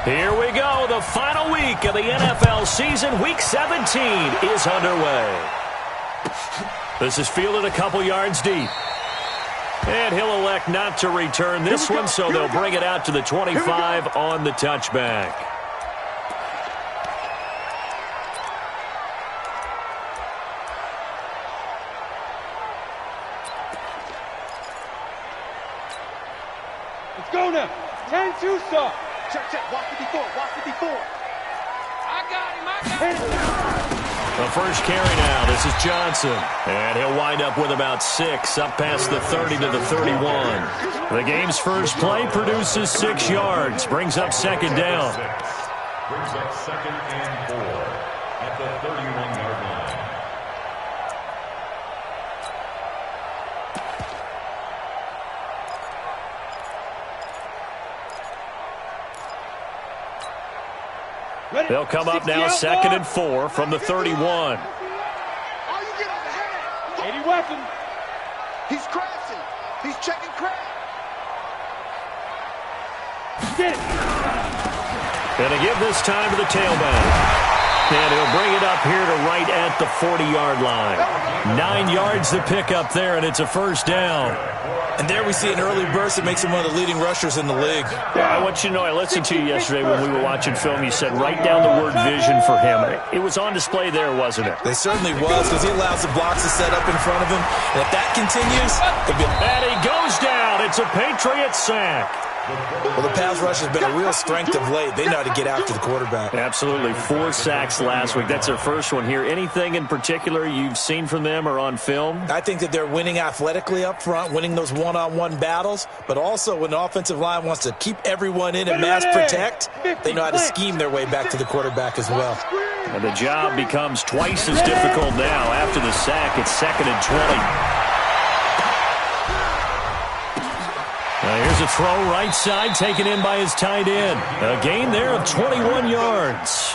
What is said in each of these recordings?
Here we go. The final week of the NFL season. Week 17 is underway. This is fielded a couple yards deep. And he'll elect not to return this one, so they'll bring it out to the 25 on the touchback. Let's go now. 10-2 start. Check. Walk 54. I got him. The first carry now. This is Johnson. And he'll wind up with about 6, up past the 30 to the 31. The game's first play produces 6 yards. Brings up second down. Brings up 2nd and 4 at the 31-yard line. They'll come up now 2nd and 4 from the 31. 80 weapon. He's crashing. He's checking crash. Get it. And to give this time to the tailback. And he'll bring it up here to right at the 40-yard line. 9 yards to pick up there, and it's a first down. And there we see an early burst that makes him one of the leading rushers in the league. I want you to know, I listened to you yesterday when we were watching film. You said write down the word vision for him. It was on display there, wasn't it? They certainly was, because he allows the blocks to set up in front of him. And if that continues, and he goes down. It's a Patriot sack. Well, the pass rush has been a real strength of late. They know how to get after the quarterback. Absolutely. 4 sacks last week. That's their first one here. Anything in particular you've seen from them or on film? I think that they're winning athletically up front, winning those one-on-one battles, but also when the offensive line wants to keep everyone in and mass protect, they know how to scheme their way back to the quarterback as well. And the job becomes twice as difficult now. After the sack, it's 2nd and 20. Now here's a throw right side, taken in by his tight end. A gain there of 21 yards.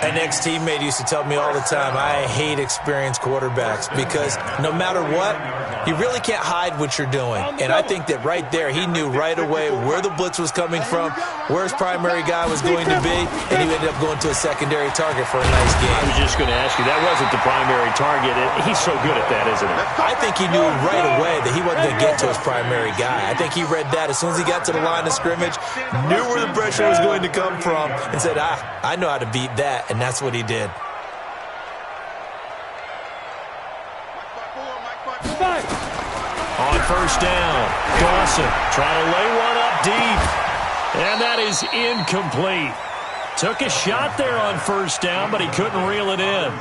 An ex-teammate used to tell me all the time, I hate experienced quarterbacks because no matter what, you really can't hide what you're doing. And I think that right there, he knew right away where the blitz was coming from, where his primary guy was going to be, and he ended up going to a secondary target for a nice game. I was just going to ask you, that wasn't the primary target. He's so good at that, isn't he? I think he knew right away that he wasn't going to get to his primary guy. I think he read that as soon as he got to the line of scrimmage, knew where the pressure was going to come from, and said, I know how to beat that, and that's what he did. On first down, Dawson trying to lay one up deep. And that is incomplete. Took a shot there on first down, but he couldn't reel it in.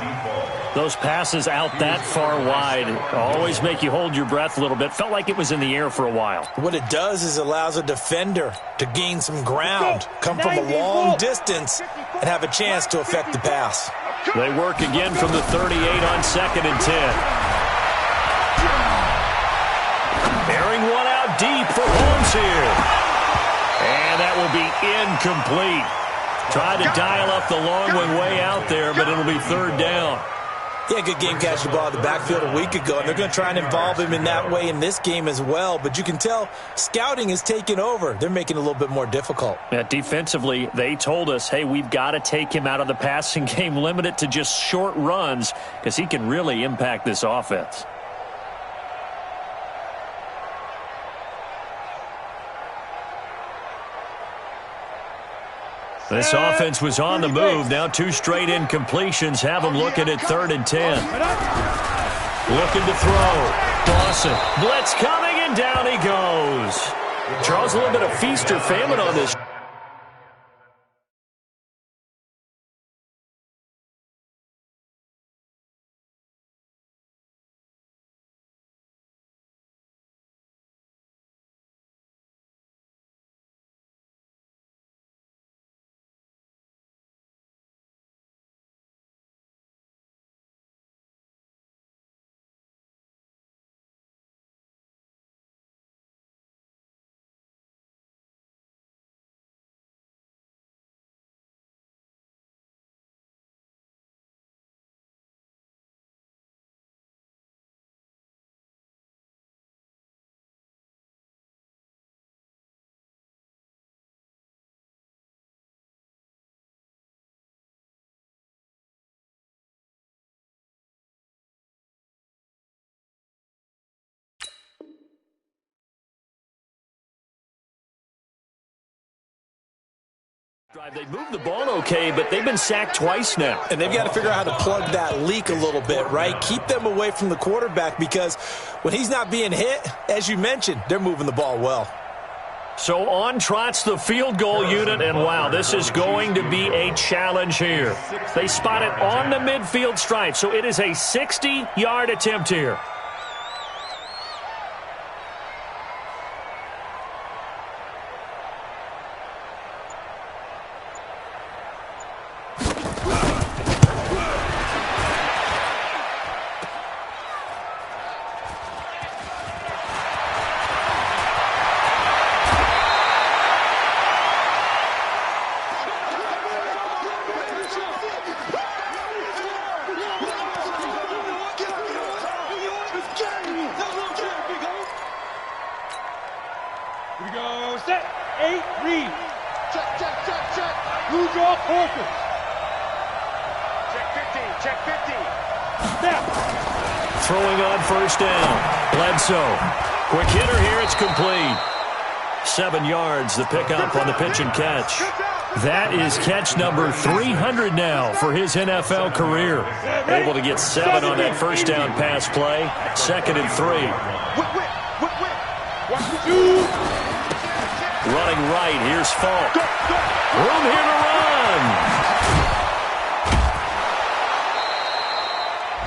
Those passes out that far wide always make you hold your breath a little bit. Felt like it was in the air for a while. What it does is allows a defender to gain some ground, come from a long distance, and have a chance to affect the pass. They work again from the 38 on 2nd and 10. Bearing one out deep for Holmes here. And that will be incomplete. Tried to dial up the long one way out there, but it'll be 3rd down. Yeah, good game catching the ball in the backfield a week ago, and they're going to try and involve him in that way in this game as well. But you can tell scouting is taking over. They're making it a little bit more difficult. Yeah, defensively, they told us, hey, we've got to take him out of the passing game, limit it to just short runs, because he can really impact this offense. This offense was on the move. Now 2 straight incompletions have them looking at 3rd and 10. Looking to throw. Dawson. Blitz coming, and down he goes. Charles, a little bit of feast or famine on this. They moved the ball okay, but they've been sacked twice now. And they've got to figure out how to plug that leak a little bit, right? Keep them away from the quarterback because when he's not being hit, as you mentioned, they're moving the ball well. So on trots the field goal unit, and wow, this is going to be a challenge here. They spot it on the midfield stripe, so it is a 60-yard attempt here. Here we go, set, 8, read. Check. Who's your focus? Check 15. Snap. Throwing on first down. Bledsoe. Quick hitter here, it's complete. 7 yards, the pickup on the pitch and catch. That is catch number 300 now for his NFL career. Able to get 7 on that first down pass play. 2nd and 3. Running right, here's Falk. Room here to run.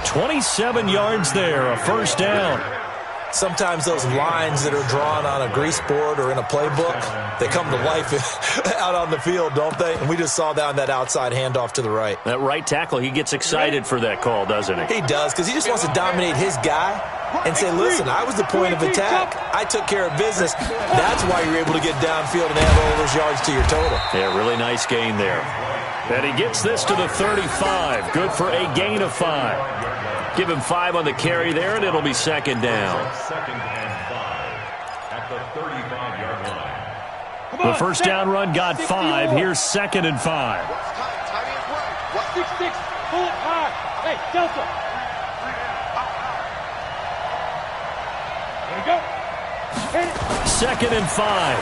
27 yards there, a first down. Sometimes those lines that are drawn on a grease board or in a playbook, they come to life out on the field, don't they? And we just saw that on that outside handoff to the right. That right tackle, he gets excited for that call, doesn't he? He does, because he just wants to dominate his guy and say, listen, I was the point of attack. I took care of business. That's why you're able to get downfield and add all those yards to your total. Yeah, really nice gain there. And he gets this to the 35. Good for a gain of 5. Give him 5 on the carry there, and it'll be 2nd down. 2nd and 5 at the 35-yard line. The first down run got 5. Here's 2nd and 5. 6-6, pull it hard. Hey, Delta. There you go. Hit it. 2nd and 5.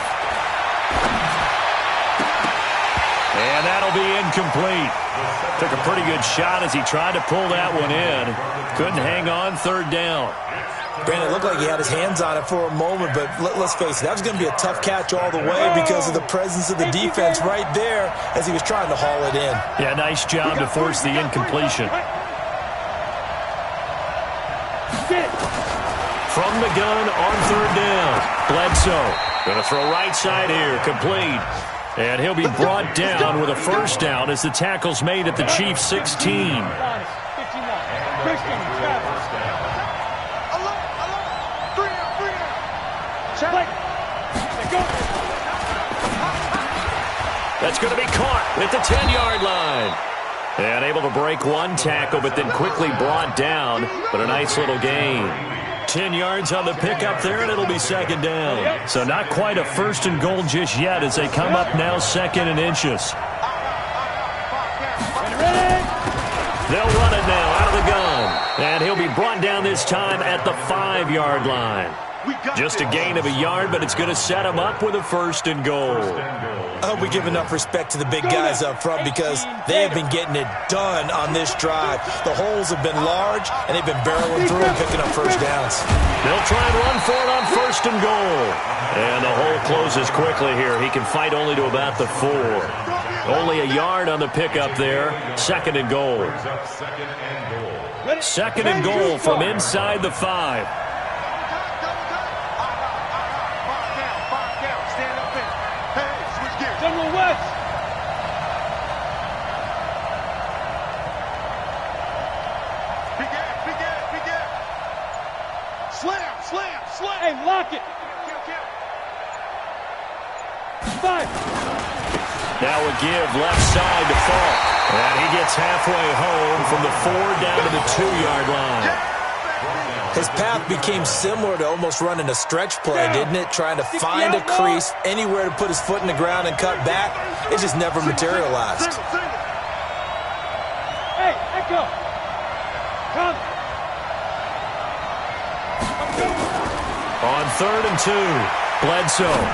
And that'll be incomplete. Took a pretty good shot as he tried to pull that one in. Couldn't hang on, 3rd down. Brandon, it looked like he had his hands on it for a moment, but let's face it, that was going to be a tough catch all the way because of the presence of the defense right there as he was trying to haul it in. Yeah, nice job to force the incompletion. From the gun on 3rd down. Bledsoe going to throw right side here, complete. And he'll be brought down with a first down as the tackle's made at the Chiefs' 16. That's going to be caught at the 10-yard line. And able to break one tackle, but then quickly brought down. But a nice little gain. 10 yards on the pickup there, and it'll be 2nd down. So not quite a 1st and goal just yet as they come up now 2nd and inches. They'll run it now out of the gun. And he'll be brought down this time at the 5-yard line. Just a gain of a yard, but it's going to set him up with a 1st and goal. I hope we give enough respect to the big guys up front because they have been getting it done on this drive. The holes have been large, and they've been barreling through and picking up first downs. They'll try and run for it on 1st and goal. And the hole closes quickly here. He can fight only to about the 4. Only a yard on the pickup there. 2nd and goal. 2nd and goal from inside the 5. General West. Big air. Slam. Hey, lock it. 5. Now a give left side to Falk. And he gets halfway home from the 4 down to the 2-yard line. His path became similar to almost running a stretch play, didn't it? Trying to find a crease, anywhere to put his foot in the ground and cut back. It just never materialized. Hey, Echo. Come. On 3rd and 2, Bledsoe.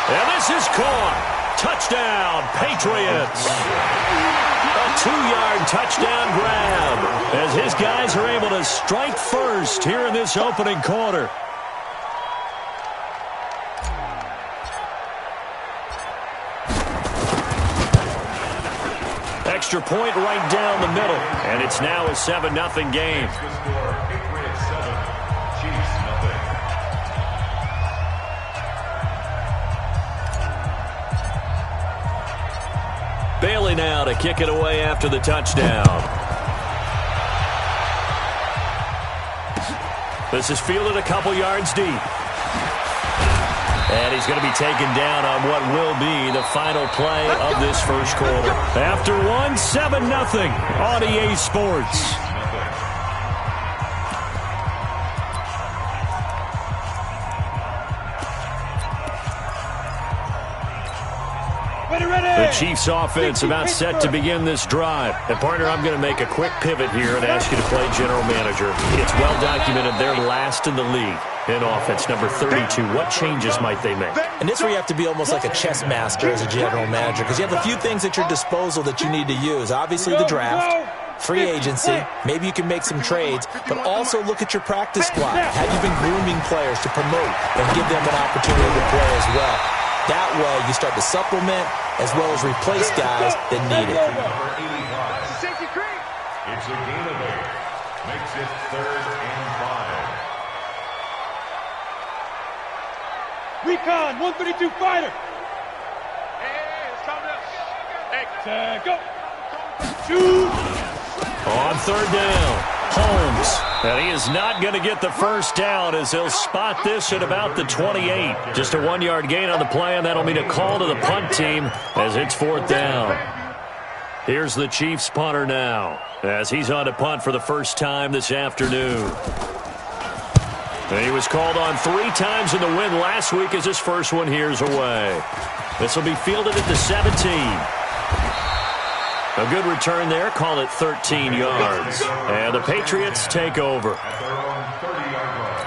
And this is caught. Touchdown, Patriots. A 2-yard touchdown grab as his guys are able to strike first here in this opening quarter. Extra point right down the middle, and it's now a 7-0 game. Bailey now to kick it away after the touchdown. This is fielded a couple yards deep. And he's going to be taken down on what will be the final play of this first quarter. After one, 7-0 on EA Sports. The Chiefs offense about set to begin this drive. And, partner, I'm going to make a quick pivot here and ask you to play general manager. It's well documented they're last in the league in offense, number 32. What changes might they make? And this is where you have to be almost like a chess master as a general manager, because you have a few things at your disposal that you need to use. Obviously, the draft, free agency, maybe you can make some trades, but also look at your practice squad. Have you been grooming players to promote and give them an opportunity to play as well? That way, you start to supplement as well as replace guys that need it. It's a gain of 8. Makes it 3rd and 5. Recon, 132 fighter. Hey, it's time to go. Shoot. On 3rd down, Holmes. And he is not going to get the first down as he'll spot this at about the 28. Just a 1-yard gain on the play, and that'll mean a call to the punt team as it's 4th down. Here's the Chiefs punter now as he's on to punt for the first time this afternoon. And he was called on 3 times in the win last week as his first one here's away. This will be fielded at the 17. A good return there. Call it 13 yards. And the Patriots take over. At their own 30-yard line.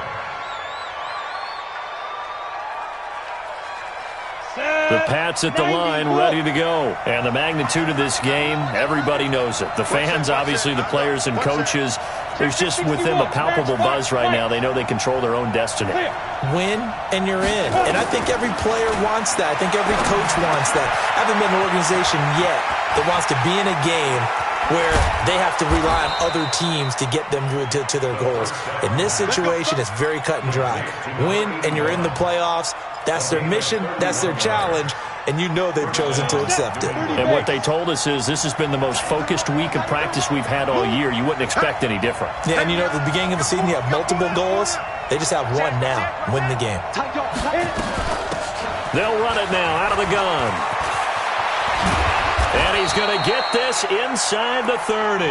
The Pats at the line, ready to go. And the magnitude of this game, everybody knows it. The fans, obviously the players and coaches, there's just with them a palpable buzz right now. They know they control their own destiny. Win, and you're in. And I think every player wants that. I think every coach wants that. I haven't been an organization yet that wants to be in a game where they have to rely on other teams to get them to their goals. In this situation, it's very cut and dry. Win, and you're in the playoffs. That's their mission. That's their challenge. And you know they've chosen to accept it. And what they told us is this has been the most focused week of practice we've had all year. You wouldn't expect any different. Yeah, and you know, at the beginning of the season, you have multiple goals. They just have one now. Win the game. They'll run it now out of the gun. And he's going to get this inside the 30.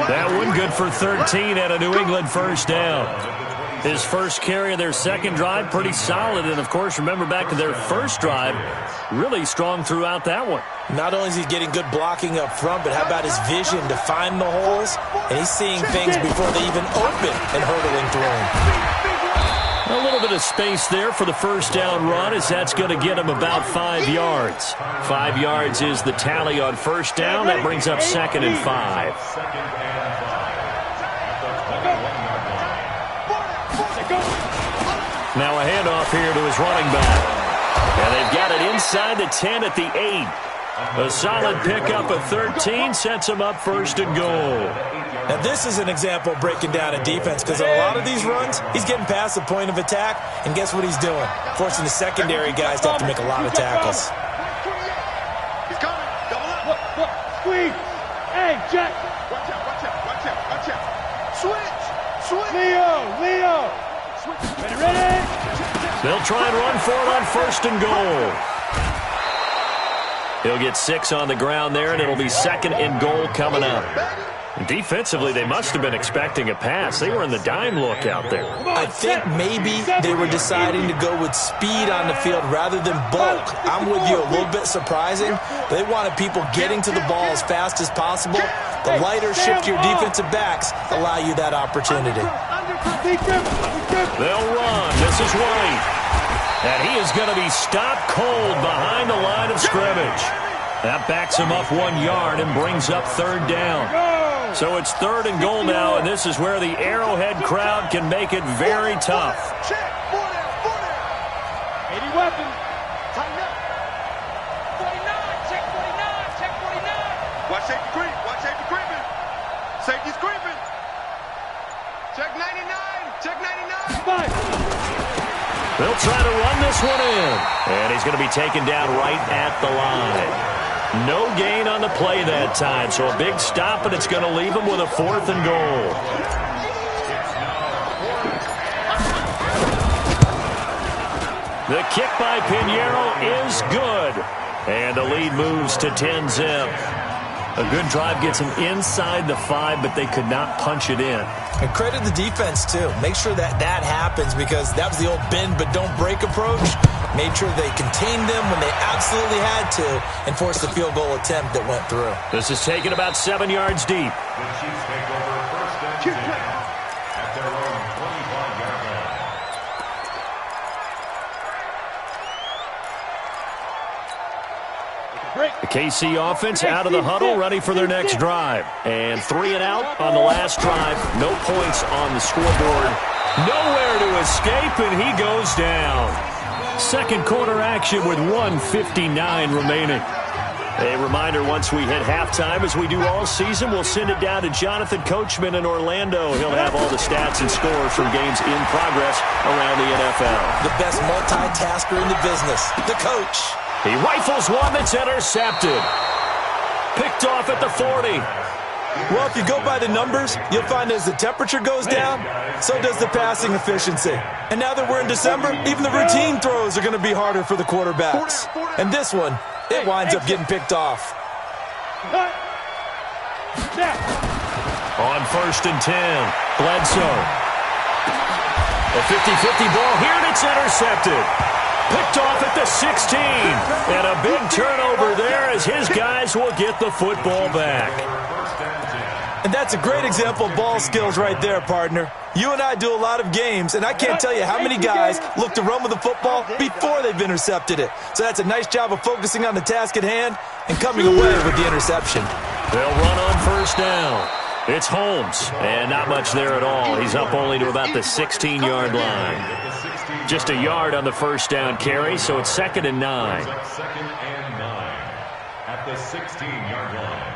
That one good for 13 and a New England first down. His first carry of their second drive, pretty solid. And, of course, remember back to their first drive, really strong throughout that one. Not only is he getting good blocking up front, but how about his vision to find the holes? And he's seeing things before they even open and hurdling through him. A little bit of space there for the first down run as that's going to get him about 5 yards. 5 yards is the tally on first down. That brings up 2nd and 5. Now a handoff here to his running back. And they've got it inside the 10 at the 8. A solid pickup of 13 sets him up 1st and goal. Now, this is an example of breaking down a defense because on a lot of these runs, he's getting past the point of attack, and guess what he's doing? Forcing the secondary guys to have to make a lot of tackles. He's coming. Double up. Look. Squeeze. Hey, Jack. Watch out. Switch. Leo. Ready. They'll try and run for it on 1st and goal. He'll get 6 on the ground there, and it'll be 2nd and goal coming up. Defensively, they must have been expecting a pass. They were in the dime look out there. I think maybe they were deciding to go with speed on the field rather than bulk. I'm with you, a little bit surprising. They wanted people getting to the ball as fast as possible. The lighter shift your defensive backs allow you that opportunity. They'll run. This is White. And he is going to be stopped cold behind the line of scrimmage. That backs him up 1 yard and brings up third down. So it's 3rd and goal now, and this is where the Arrowhead crowd can make it very tough. Check. 4 down. 80 weapons. Tighten up. 49. Check 49. Check 49. Watch safety creep. Watch safety creeping. Safety's creeping. Check 99. Check 99. 5. They'll try to run this one in. And he's going to be taken down right at the line. No gain on the play that time, so a big stop, and it's going to leave him with a 4th and goal. The kick by Pinheiro is good. And the lead moves to 10-zip. A good drive gets him inside the 5, but they could not punch it in. And credit the defense, too. Make sure that happens, because that was the old bend but don't break approach. Made sure they contained them when they absolutely had to and forced the field goal attempt that went through. This is taken about 7 yards deep. The Chiefs take over 1st and 10 at their own 25-yard line. The KC offense out of the huddle, ready for their next drive. And 3 and out on the last drive. No points on the scoreboard. Nowhere to escape, and he goes down. Second quarter action with 1:59 remaining. A reminder, once we hit halftime, as we do all season, we'll send it down to Jonathan Coachman in Orlando. He'll have all the stats and scores from games in progress around the NFL. The best multitasker in the business, the coach. He rifles one that's intercepted. Picked off at the 40. Well, if you go by the numbers, you'll find as the temperature goes down, so does the passing efficiency. And now that we're in December, even the routine throws are going to be harder for the quarterbacks. And this one, it winds up getting picked off. On 1st and 10, Bledsoe. A 50-50 ball here, and it's intercepted. Picked off at the 16. And a big turnover there as his guys will get the football back. And that's a great example of ball skills right there, partner. You and I do a lot of games, and I can't tell you how many guys look to run with the football before they've intercepted it. So that's a nice job of focusing on the task at hand and coming away with the interception. They'll run on 1st down. It's Holmes, and not much there at all. He's up only to about the 16-yard line. Just a yard on the 1st down carry, so it's 2nd and 9. 2nd and 9 at the 16-yard line.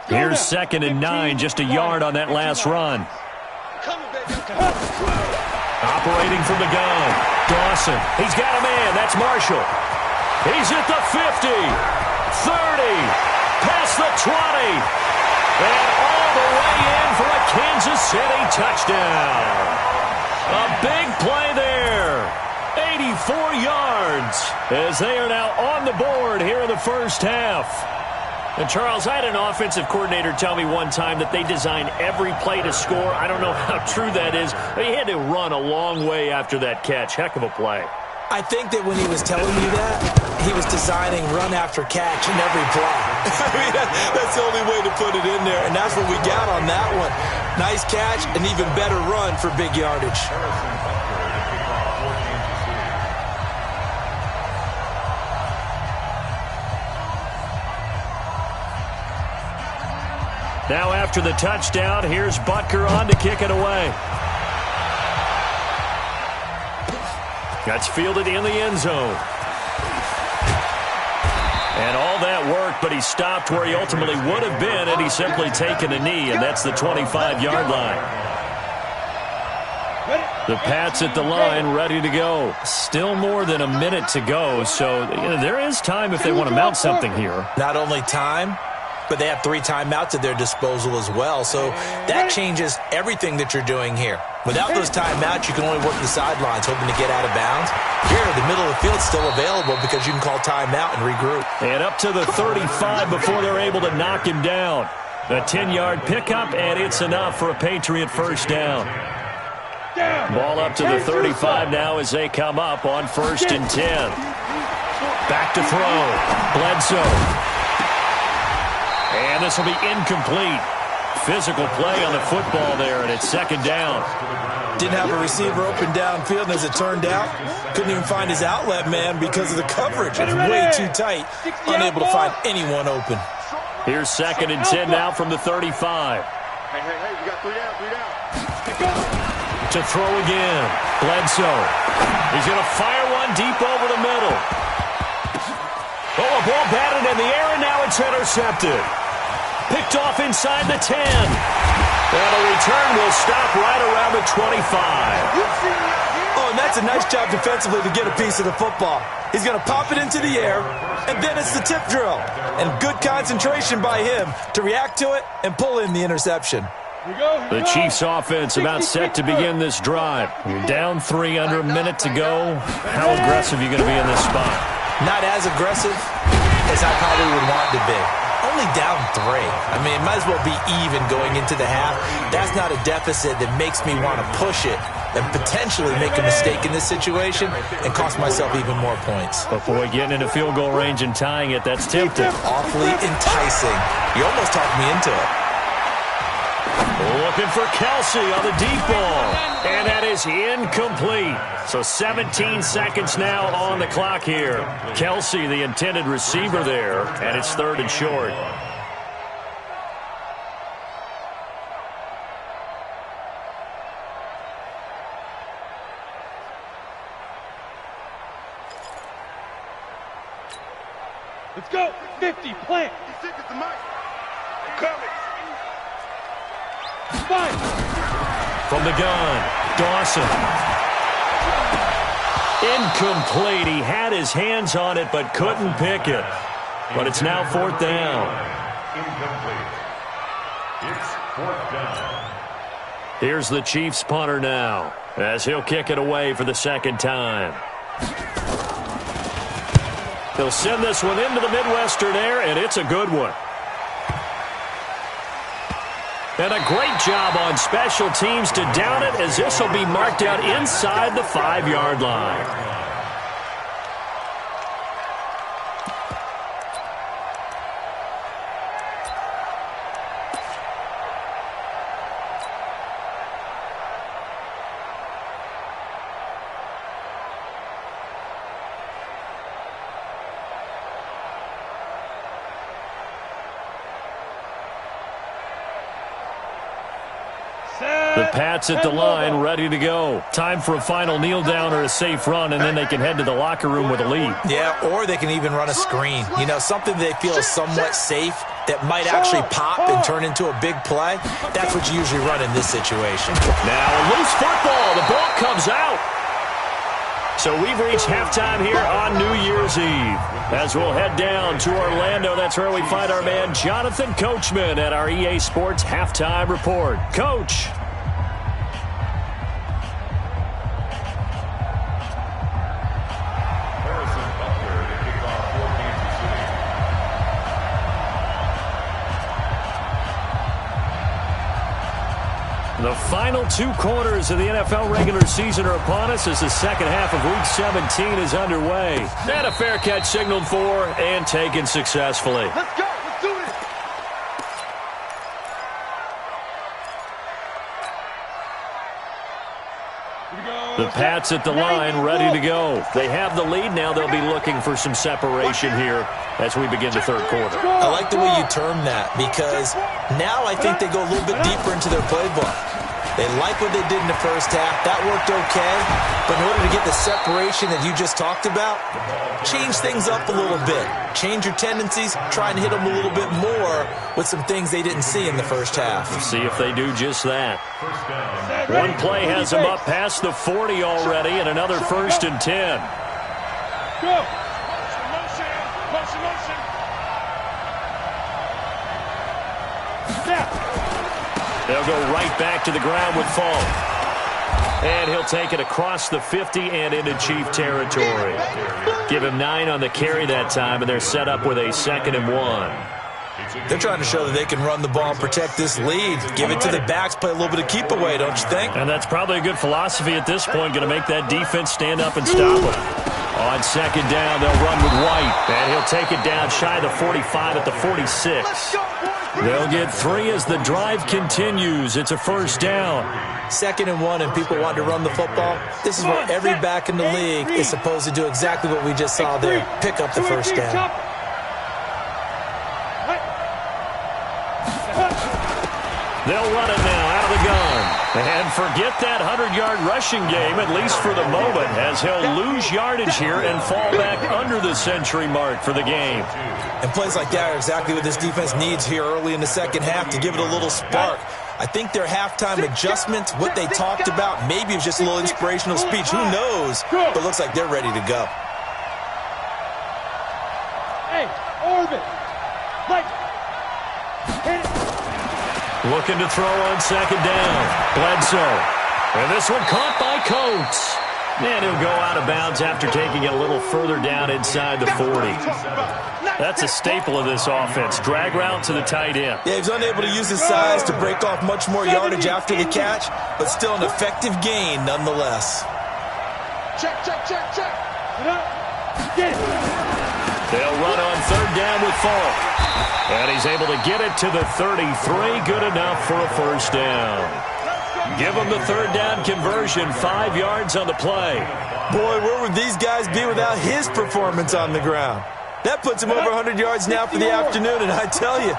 Here's 2nd and 9, just a yard on that last run. Operating from the gun, Dawson. He's got a man. That's Marshall. He's at the 50, 30, past the 20, and all the way in for a Kansas City touchdown. A big play there. 84 yards as they are now on the board here in the first half. And, Charles, I had an offensive coordinator tell me one time that they design every play to score. I don't know how true that is. He had to run a long way after that catch. Heck of a play. I think that when he was telling you that, he was designing run after catch in every play. I mean, that's the only way to put it in there, and that's what we got on that one. Nice catch, an even better run for big yardage. Now after the touchdown, here's Butker on to kick it away. That's fielded in the end zone. And all that worked, but he stopped where he ultimately would have been had he simply taken a knee, and that's the 25-yard line. The Pats at the line, ready to go. Still more than a minute to go, so there is time if they want to mount something here. Not only time, but they have 3 timeouts at their disposal as well, so that changes everything that you're doing here. Without those timeouts, you can only work the sidelines, hoping to get out of bounds. Here, the middle of the field is still available because you can call timeout and regroup. And up to the 35 before they're able to knock him down. A 10-yard pickup, and it's enough for a Patriot first down. Ball up to the 35 now as they come up on 1st and 10. Back to throw. Bledsoe. And this will be incomplete. Physical play on the football there, and it's second down. Didn't have a receiver open downfield, and as it turned out, couldn't even find his outlet man because of the coverage. It's way too tight, unable to find anyone open. Here's second and 10 now from the 35. Hey, we got 3 down. To throw again. Bledsoe. He's going to fire one deep over the middle. Oh, a ball batted in the air, and now it's intercepted. Picked off inside the 10. And the return will stop right around the 25. Oh, and that's a nice job defensively to get a piece of the football. He's going to pop it into the air, and then it's the tip drill. And good concentration by him to react to it and pull in the interception. The Chiefs offense about set to begin this drive. You're down 3, under a minute to go. How aggressive are you going to be in this spot? Not as aggressive as I probably would want to be. Only down 3. I mean, it might as well be even going into the half. That's not a deficit that makes me want to push it and potentially make a mistake in this situation and cost myself even more points. But boy, getting into field goal range and tying it, that's tempting. Awfully enticing. You almost talked me into it. Looking for Kelsey on the deep ball. And that is incomplete. So 17 seconds now on the clock here. Kelsey, the intended receiver there, and it's 3rd and short. Let's go. 50, plant. Coming. From the gun, Dawson. Incomplete. He had his hands on it but couldn't pick it. But it's now 4th down. Incomplete. It's 4th down. Here's the Chiefs punter now as he'll kick it away for the 2nd time. He'll send this one into the Midwestern air, and it's a good one. And a great job on special teams to down it, as this will be marked out inside the 5-yard line. The Pats at the line, ready to go. Time for a final kneel down or a safe run, and then they can head to the locker room with a lead. Yeah, or they can even run a screen. You know, something they feel is somewhat safe that might actually pop and turn into a big play. That's what you usually run in this situation. Now a loose football. The ball comes out. So we've reached halftime here on New Year's Eve. As we'll head down to Orlando, that's where we find our man Jonathan Coachman at our EA Sports Halftime Report. Coach. The final 2 quarters of the NFL regular season are upon us as the second half of Week 17 is underway. And a fair catch signaled for and taken successfully. Let's go. Let's do it. The Pats at the line, ready to go. They have the lead now. They'll be looking for some separation here as we begin the 3rd quarter. I like the way you term that, because now I think they go a little bit deeper into their playbook. They like what they did in the first half. That worked okay. But in order to get the separation that you just talked about, change things up a little bit. Change your tendencies. Try and hit them a little bit more with some things they didn't see in the first half. See if they do just that. One play has them up past the 40 already, and another 1st and 10. Go. They'll go right back to the ground with Fall. And he'll take it across the 50 and into Chief territory. Give him 9 on the carry that time, and they're set up with a 2nd and 1. They're trying to show that they can run the ball and protect this lead. Give it to the backs, play a little bit of keep away, don't you think? And that's probably a good philosophy at this point, going to make that defense stand up and stop them. On 2nd down, they'll run with White. And he'll take it down shy of the 45 at the 46. Let's go, boys. They'll get 3 as the drive continues. It's a first down. 2nd and 1, and people want to run the football. This is where every back in the league is supposed to do exactly what we just saw there. Pick up the first down. They'll run it now out of the gun. And forget that 100-yard rushing game, at least for the moment, as he'll lose yardage here and fall back under the century mark for the game. And plays like that are exactly what this defense needs here early in the second half to give it a little spark. I think their halftime adjustments, what they talked about, maybe it was just a little inspirational speech. Who knows? But it looks like they're ready to go. Hey, orbit. Like, hit it. Looking to throw on 2nd down. Bledsoe. And this one caught by Coates. And he'll go out of bounds after taking it a little further down inside the 40. That's a staple of this offense. Drag route to the tight end. Yeah, he was unable to use his size to break off much more yardage after the catch, but still an effective gain nonetheless. Check. Get it. They'll run on 3rd down with Falk. And he's able to get it to the 33. Good enough for a first down. Give him the 3rd down conversion. 5 yards on the play. Boy, where would these guys be without his performance on the ground? That puts him over 100 yards now for the afternoon, and I tell you,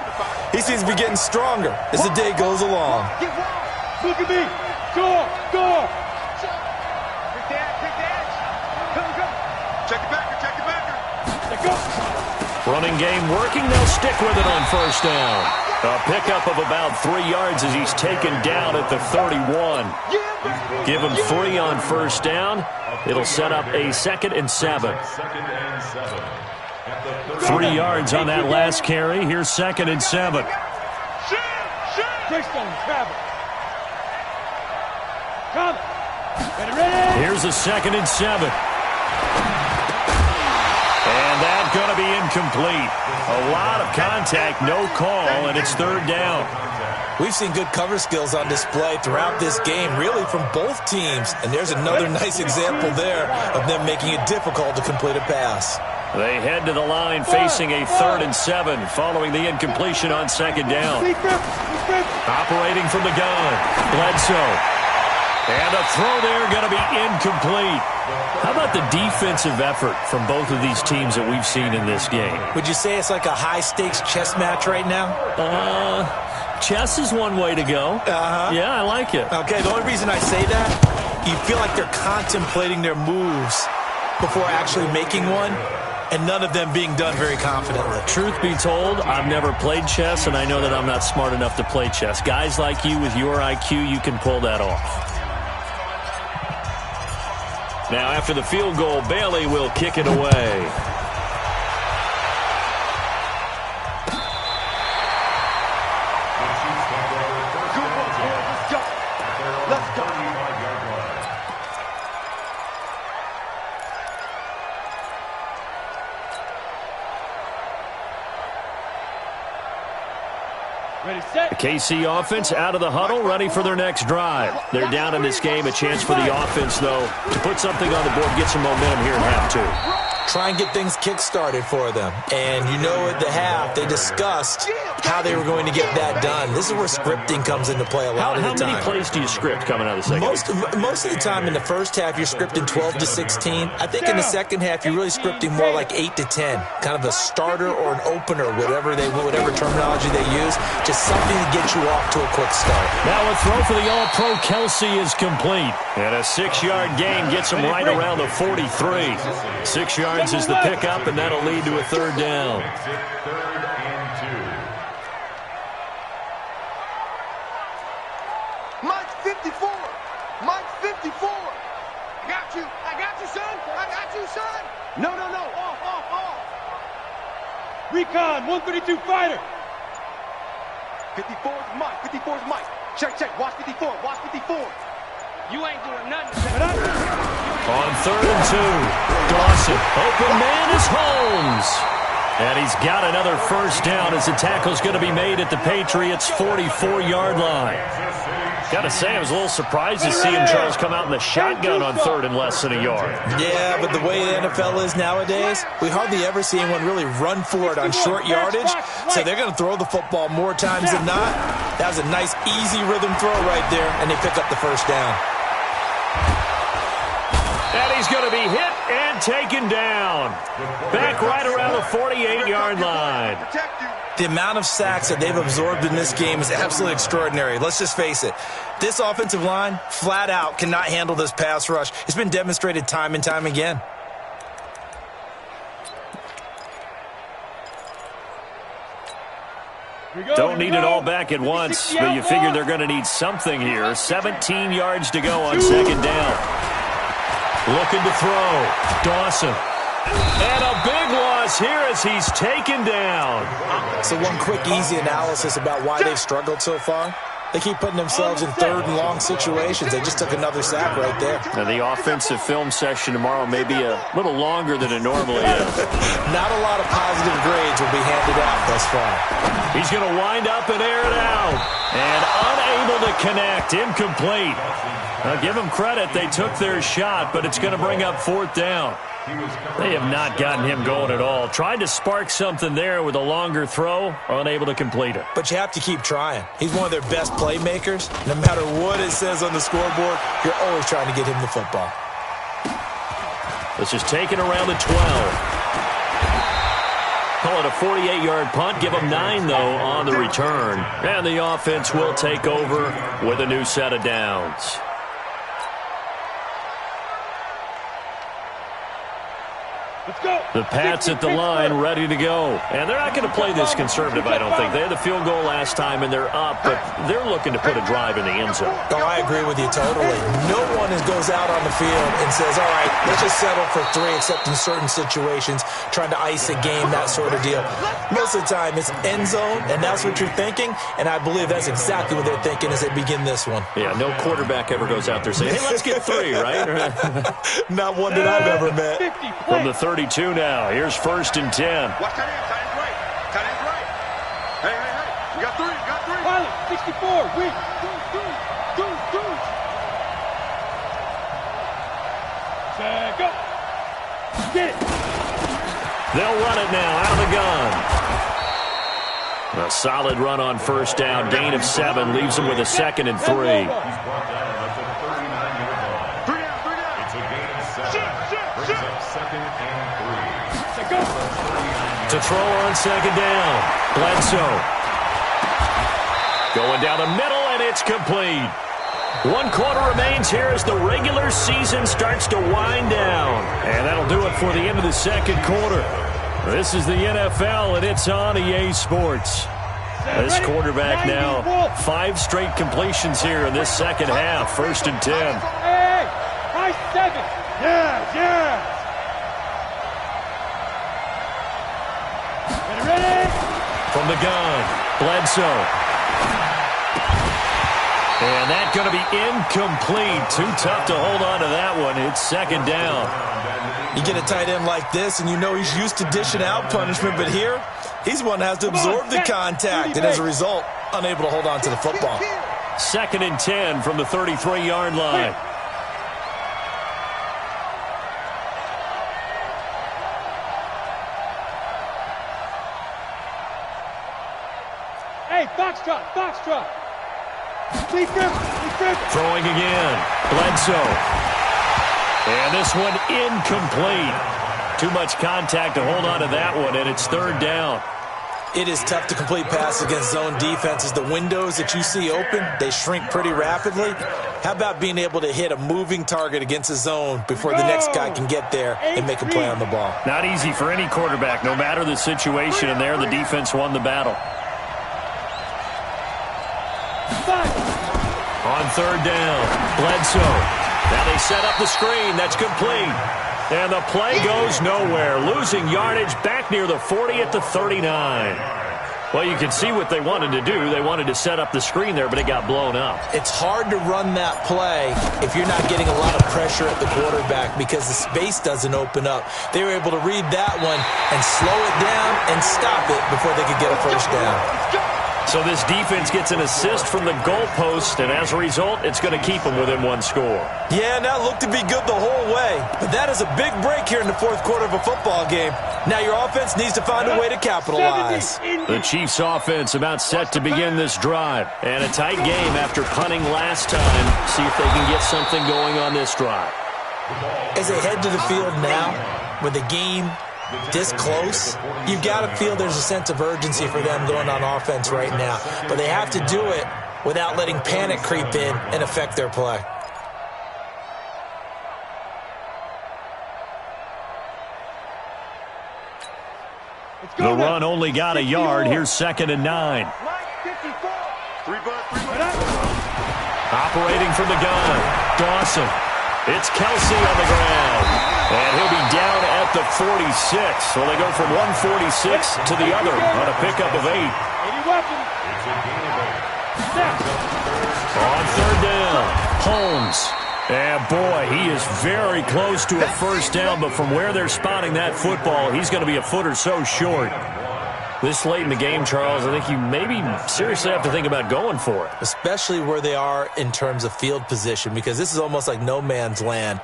he seems to be getting stronger as the day goes along. Look at me. Go. Pick the edge. Go. Check the backer. Let go. Running game working. They'll stick with it on first down. A pickup of about 3 yards as he's taken down at the 31. Give him 3 on first down. It'll set up a 2nd and 7. 3 yards on that last carry. Here's 2nd and 7. Come. Ready. Here's a 2nd and 7. And that's going to be incomplete. A lot of contact, no call, and it's 3rd down. We've seen good cover skills on display throughout this game, really from both teams. And there's another nice example there of them making it difficult to complete a pass. They head to the line facing a 3rd and 7 following the incompletion on 2nd down. Operating from the gun, Bledsoe. And a throw there going to be incomplete. How about the defensive effort from both of these teams that we've seen in this game? Would you say it's like a high-stakes chess match right now? Chess is one way to go. Yeah, I like it. Okay, the only reason I say that, you feel like they're contemplating their moves before actually making one, and none of them being done very confidently. Truth be told, I've never played chess, and I know that I'm not smart enough to play chess. Guys like you with your IQ, you can pull that off. Now, after the field goal, Bailey will kick it away. Let's go. Ready, set. The KC offense out of the huddle, ready for their next drive. They're down in this game. A chance for the offense, though, to put something on the board, get some momentum here in half 2. Try and get things kick-started for them. And you know at the half, they discussed how they were going to get that done. This is where scripting comes into play a lot of the time. How many plays do you script coming out of the second half? Most of the time in the first half, you're scripting 12 to 16. I think in the second half, you're really scripting more like 8 to 10. Kind of a starter or an opener, whatever terminology they use. Just something to get you off to a quick start. Now a throw for the All-Pro Kelsey is complete. And a 6-yard gain gets him right around the 43. 6 yards is the pickup, and that'll lead to a 3rd down. Mike 54. Mike 54. I got you, son. I got you, son. No. Off. Recon, 132 fighter. 54 is Mike. 54 is Mike. Check. Watch 54. You ain't doing nothing. On 3rd and 2, Dawson. Open man is Holmes. And he's got another first down as the tackle's going to be made at the Patriots' 44-yard line. Got to say, I was a little surprised to see him, Charles, come out in the shotgun on third and less than a yard. Yeah, but the way the NFL is nowadays, we hardly ever see anyone really run for it on short yardage. So they're going to throw the football more times than not. That was a nice, easy rhythm throw right there, and they pick up the first down. And he's going to be hit and taken down. Back right around the 48-yard line. The amount of sacks that they've absorbed in this game is absolutely extraordinary. Let's just face it. This offensive line, flat out, cannot handle this pass rush. It's been demonstrated time and time again. Don't need it all back at once, but you figure they're going to need something here. 17 yards to go on second down. Looking to throw. Dawson. And a big loss here as he's taken down. So one quick, easy analysis about why they've struggled so far. They keep putting themselves in third and long situations. They just took another sack right there. Now, the offensive film session tomorrow may be a little longer than it normally is. Not a lot of positive grades will be handed out thus far. He's going to wind up and air it out. And unable to connect. Incomplete. Now, give them credit. They took their shot, but it's going to bring up fourth down. They have not gotten him going at all. Tried to spark something there with a longer throw, unable to complete it. But you have to keep trying. He's one of their best playmakers. No matter what it says on the scoreboard, you're always trying to get him the football. This is taken around the 12. Call it a 48-yard punt. Give them 9, though, on the return. And the offense will take over with a new set of downs. The Pats at the line, ready to go. And they're not going to play this conservative, I don't think. They had the field goal last time, and they're up, but they're looking to put a drive in the end zone. Oh, I agree with you totally. No one goes out on the field and says, all right, let's just settle for 3, except in certain situations, trying to ice a game, that sort of deal. Most of the time, it's end zone, and that's what you're thinking, and I believe that's exactly what they're thinking as they begin this one. Yeah, no quarterback ever goes out there saying, hey, let's get 3, right? Not one that I've ever met. From the 32 now, here's 1st and 10. Watch tight end. Tight end's right. Tight end's right. Hey. You got 3. You got 3. Pilot, 64. Wait. Go. Set, go. Get it. They'll run it now out of the gun. A solid run on first down. Gain of 7 leaves them with a 2nd and 3. He's brought down at the 39-yard line. 3 down. It's a gain of 7. Brings up 2nd and 3. Go. To throw on second down. Bledsoe. Going down the middle, and it's complete. 1 quarter remains here as the regular season starts to wind down. And that'll do it for the end of the second quarter. This is the NFL, and it's on EA Sports. This quarterback now, 5 straight completions here in this second half. 1st and 10. Hey, high 7. Yeah. Ready? From the gun, Bledsoe. And that's going to be incomplete. Too tough to hold on to that one. It's 2nd down. You get a tight end like this, and you know he's used to dishing out punishment, but here, he's one that has to absorb the contact, and as a result, unable to hold on to the football. 2nd and 10 from the 33-yard line. Hey, Foxtrot. Throwing again. Bledsoe. And this one incomplete. Too much contact to hold on to that one, and it's 3rd down. It is tough to complete passes against zone defenses. The windows that you see open, they shrink pretty rapidly. How about being able to hit a moving target against a zone before the next guy can get there and make a play on the ball? Not easy for any quarterback, no matter the situation, and there the defense won the battle. On 3rd down, Bledsoe. Now they set up the screen. That's complete. And the play goes nowhere. Losing yardage back near the 40 at the 39. Well, you can see what they wanted to do. They wanted to set up the screen there, but it got blown up. It's hard to run that play if you're not getting a lot of pressure at the quarterback because the space doesn't open up. They were able to read that one and slow it down and stop it before they could get a first down. So this defense gets an assist from the goalpost, and as a result, it's going to keep them within one score. Yeah, and that looked to be good the whole way. But that is a big break here in the fourth quarter of a football game. Now your offense needs to find a way to capitalize. The Chiefs' offense about set to begin this drive. And a tight game after punting last time. See if they can get something going on this drive. As they head to the field now, with the game this close, you've got to feel there's a sense of urgency for them going on offense right now. But they have to do it without letting panic creep in and affect their play. The run only got a yard. Here's 2nd and 9. Operating from the gun, Dawson. It's Kelsey on the ground. And he'll be down at the 46. So they go from 146 to the other on a pickup of 8. On 3rd down, Holmes. And, boy, he is very close to a first down, but from where they're spotting that football, he's going to be a foot or so short. This late in the game, Charles, I think you maybe seriously have to think about going for it. Especially where they are in terms of field position, because this is almost like no man's land.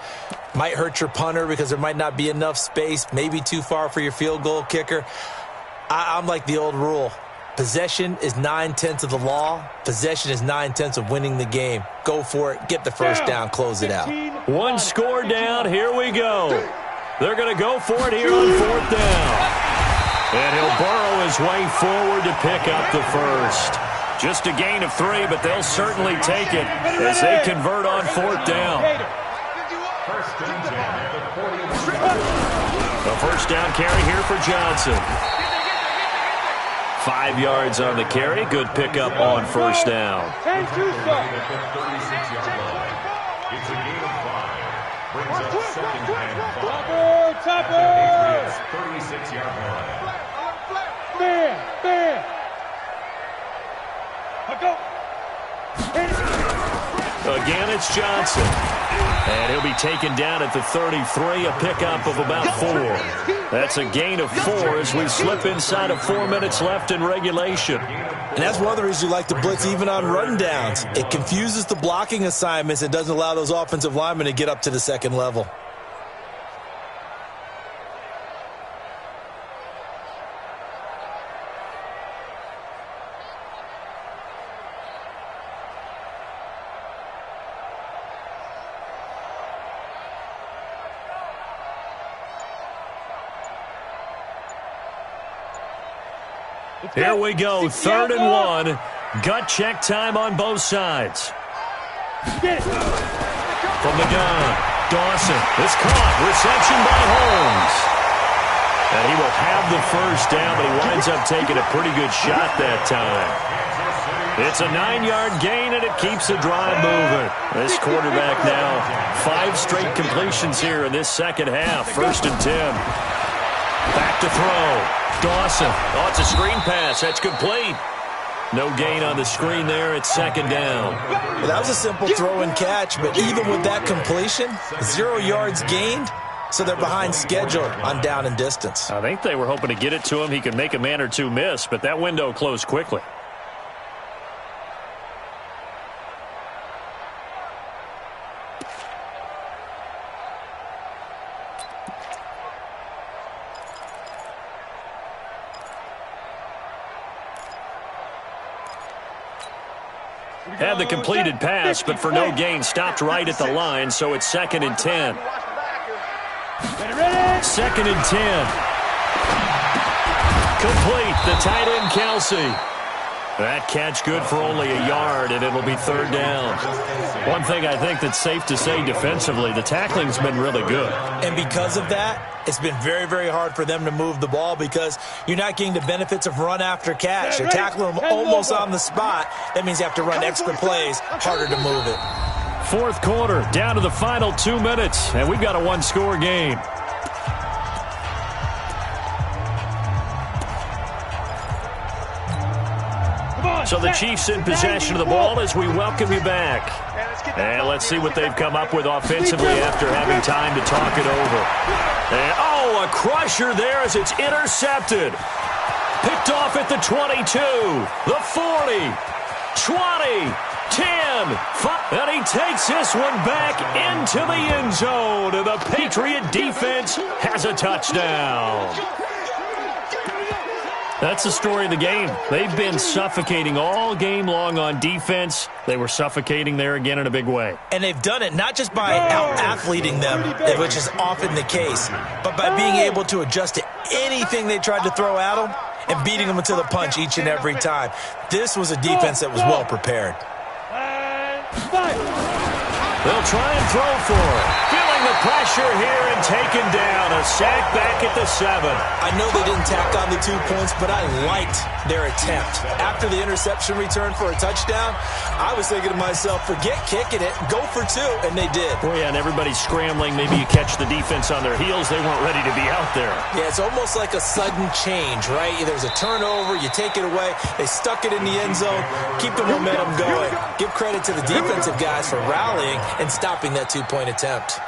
Might hurt your punter because there might not be enough space, maybe too far for your field goal kicker. I'm like the old rule. Possession is 9/10 of the law. Possession is 9/10 of winning the game. Go for it. Get the first down. Close it out. One score down. Here we go. They're going to go for it here on 4th down. And he'll burrow his way forward to pick up the first. Just a gain of 3, but they'll certainly take it as they convert on 4th down. The first down carry here for Johnson. 5 yards on the carry. Good pickup on first down. It's a gain of 5. Brings up 2nd and 5. Patriots 36-yard line. Again, it's Johnson. And he'll be taken down at the 33, a pickup of about 4. That's a gain of 4 as we slip inside of 4 minutes left in regulation. And that's one of the reasons you like to blitz even on rundowns. It confuses the blocking assignments and doesn't allow those offensive linemen to get up to the second level. Here we go, 3rd and 1. Gut check time on both sides. From the gun, Dawson is caught. Reception by Holmes. And he will have the first down, but he winds up taking a pretty good shot that time. It's a 9-yard gain, and it keeps the drive moving. This quarterback now, 5 straight completions here in this second half. 1st and 10. Back to throw. Dawson. Oh, it's a screen pass. That's complete. No gain on the screen there. It's 2nd down. Well, that was a simple throw and catch, but even with that completion, 0 yards gained, so they're behind schedule on down and distance. I think they were hoping to get it to him. He could make a man or two miss, but that window closed quickly. Had the completed pass, but for no gain, stopped right at the line, so it's 2nd and 10. 2nd and 10. Complete, the tight end, Kelsey. That catch good for only a yard, and it'll be 3rd down. One thing I think that's safe to say defensively, the tackling's been really good. And because of that, it's been very, very hard for them to move the ball because you're not getting the benefits of run after catch. You're tackling them almost on the spot. That means you have to run extra plays, harder to move it. 4th quarter, down to the final 2 minutes, and we've got a 1-score game. So the Chiefs in possession of the ball as we welcome you back. And let's see what they've come up with offensively after having time to talk it over. And, oh, a crusher there as it's intercepted. Picked off at the 22, the 40, 20, 10, 5, and he takes this one back into the end zone, and the Patriot defense has a touchdown. That's the story of the game. They've been suffocating all game long on defense. They were suffocating there again in a big way. And they've done it not just by out-athleting them, which is often the case, but by being able to adjust to anything they tried to throw at them and beating them to the punch each and every time. This was a defense that was well prepared. They'll try and throw for it. Feeling the pressure here and taken down. A sack back at the 7. I know they didn't tack on the 2 points, but I liked their attempt. After the interception return for a touchdown, I was thinking to myself, forget kicking it, go for 2, and they did. Oh, yeah, and everybody's scrambling. Maybe you catch the defense on their heels. They weren't ready to be out there. Yeah, it's almost like a sudden change, right? There's a turnover, you take it away, they stuck it in the end zone, keep the momentum going. Give credit to the defensive guys for rallying and stopping that 2-point attempt.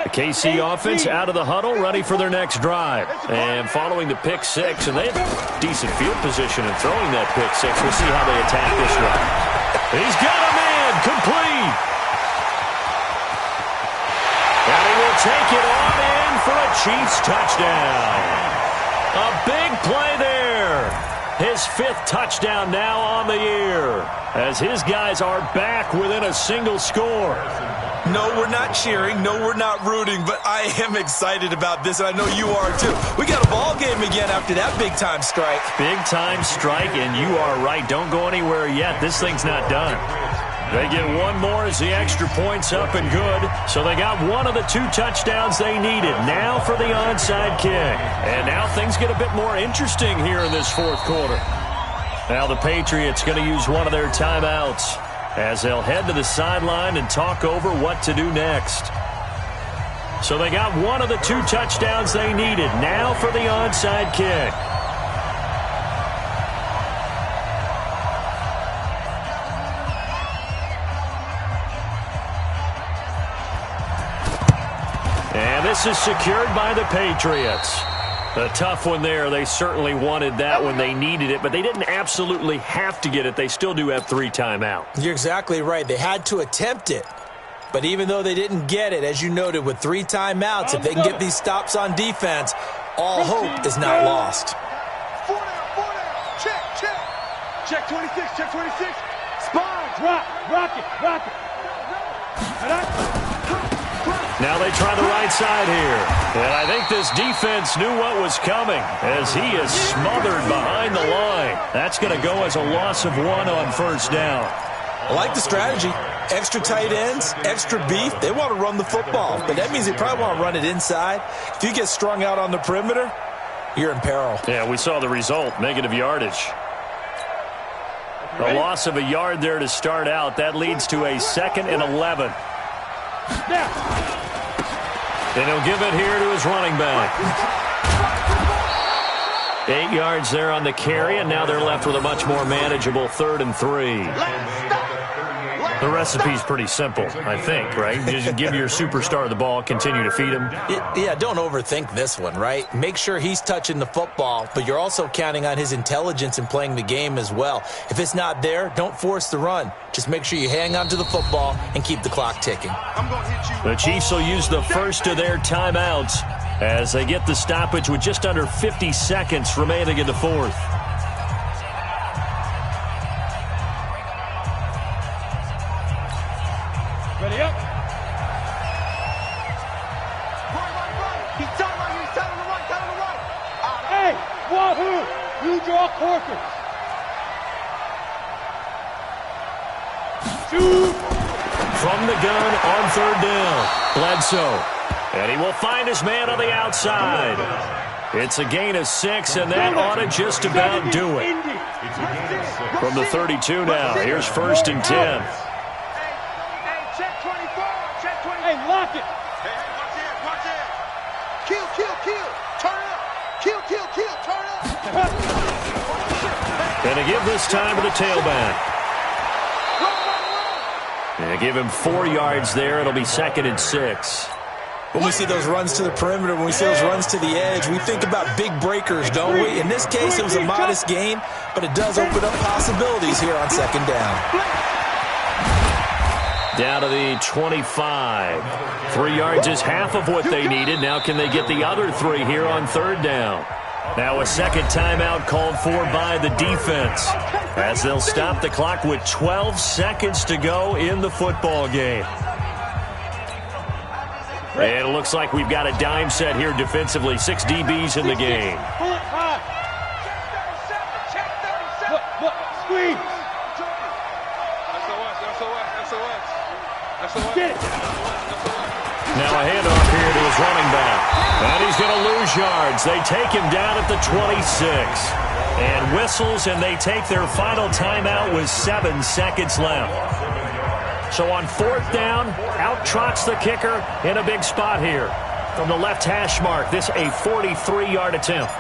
The KC offense out of the huddle, ready for their next drive. And following the pick 6, and they have decent field position in throwing that pick 6. We'll see how they attack this drive. He's got a man, complete. And he will take it on in for a Chiefs touchdown. A big play there. His 5th touchdown now on the year, as his guys are back within a single score. No, we're not cheering. No, we're not rooting, but I am excited about this, and I know you are too. We got a ball game again after that big-time strike. Big-time strike, and you are right. Don't go anywhere yet. This thing's not done. They get one more as the extra point's up and good. So they got one of the 2 touchdowns they needed. Now for the onside kick. And now things get a bit more interesting here in this 4th quarter. Now the Patriots going to use one of their timeouts as they'll head to the sideline and talk over what to do next. So they got one of the 2 touchdowns they needed. Now for the onside kick. And this is secured by the Patriots. A tough one there. They certainly wanted that when they needed it, but they didn't absolutely have to get it. They still do have 3 timeouts. You're exactly right. They had to attempt it. But even though they didn't get it, as you noted, with 3 timeouts, if they can get these stops on defense, all hope is not lost. 4 down. Check, check. Check 26, check 26. Spine. Rock it. Now they try the right side here. And I think this defense knew what was coming as he is smothered behind the line. That's going to go as a loss of 1 on 1st down. I like the strategy. Extra tight ends, extra beef. They want to run the football, but that means they probably want to run it inside. If you get strung out on the perimeter, you're in peril. Yeah, we saw the result, negative yardage. A loss of a yard there to start out. That leads to a 2nd and 11. And he'll give it here to his running back. 8 yards there on the carry, and now they're left with a much more manageable 3rd and 3. The recipe's pretty simple, I think, right? Just give your superstar the ball, continue to feed him. Yeah, don't overthink this one, right? Make sure he's touching the football, but you're also counting on his intelligence in playing the game as well. If it's not there, don't force the run. Just make sure you hang on to the football and keep the clock ticking. The Chiefs will use the first of their timeouts as they get the stoppage with just under 50 seconds remaining in the 4th. Ready up. Run. He's telling the right. Hey, wahoo! You draw quarters. Shoot! From the gun on 3rd down. Bledsoe. And he will find his man on the outside. It's a gain of 6, and that ought to just about do it. From the 32 now. Here's 1st and 10. Hey, check 26. Watch it. Kill. Turn up. Kill. Turn up. Gonna give this time to the tailback. And give him 4 yards there. It'll be 2nd and 6. When we see those runs to the perimeter, when we see those runs to the edge, we think about big breakers, don't we? In this case, it was a modest gain, but it does open up possibilities here on 2nd down. Down to the 25. 3 yards is half of what they needed. Now can they get the other 3 here on 3rd down? Now a second timeout called for by the defense, as they'll stop the clock with 12 seconds to go in the football game. And it looks like we've got a dime set here defensively. 6 DBs in the game. Squeeze. Now a handoff here to his running back. And he's going to lose yards. They take him down at the 26. And whistles, and they take their final timeout with 7 seconds left. So on 4th down, out trots the kicker in a big spot here. From the left hash mark, this a 43-yard attempt.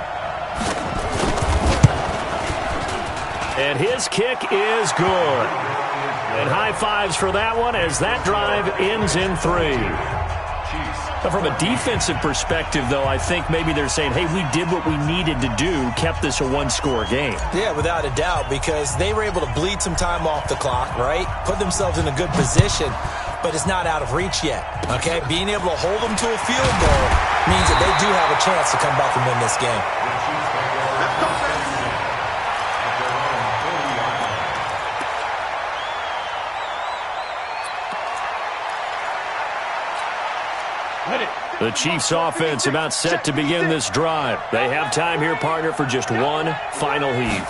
And his kick is good. And high fives for that one as that drive ends in 3. But from a defensive perspective, though, I think maybe they're saying, hey, we did what we needed to do, kept this a 1-score game. Yeah, without a doubt, because they were able to bleed some time off the clock, right? Put themselves in a good position, but it's not out of reach yet, okay? Being able to hold them to a field goal means that they do have a chance to come back and win this game. The Chiefs offense about set to begin this drive. They have time here, partner, for just one final heave.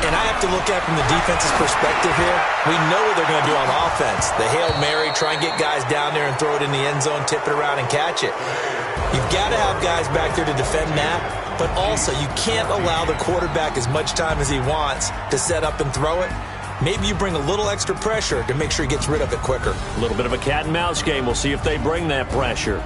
And I have to look at it from the defense's perspective here. We know what they're going to do on offense. The Hail Mary, try and get guys down there and throw it in the end zone, tip it around and catch it. You've got to have guys back there to defend that, but also you can't allow the quarterback as much time as he wants to set up and throw it. Maybe you bring a little extra pressure to make sure he gets rid of it quicker. A little bit of a cat and mouse game. We'll see if they bring that pressure.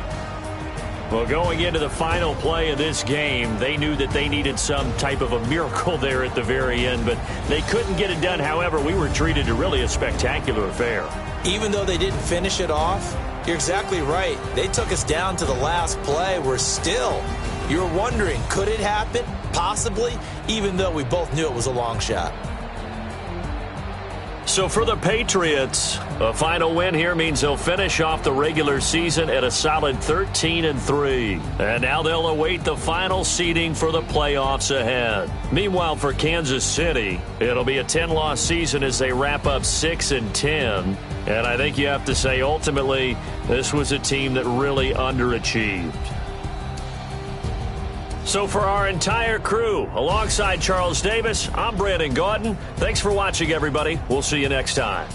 Well, going into the final play of this game, they knew that they needed some type of a miracle there at the very end, but they couldn't get it done. However, we were treated to really a spectacular affair. Even though they didn't finish it off, you're exactly right. They took us down to the last play. We're still, you're wondering, could it happen? Possibly, even though we both knew it was a long shot. So for the Patriots, a final win here means they'll finish off the regular season at a solid 13-3. And now they'll await the final seeding for the playoffs ahead. Meanwhile, for Kansas City, it'll be a 10-loss season as they wrap up 6-10. And I think you have to say, ultimately, this was a team that really underachieved. So for our entire crew, alongside Charles Davis, I'm Brandon Gaudin. Thanks for watching, everybody. We'll see you next time.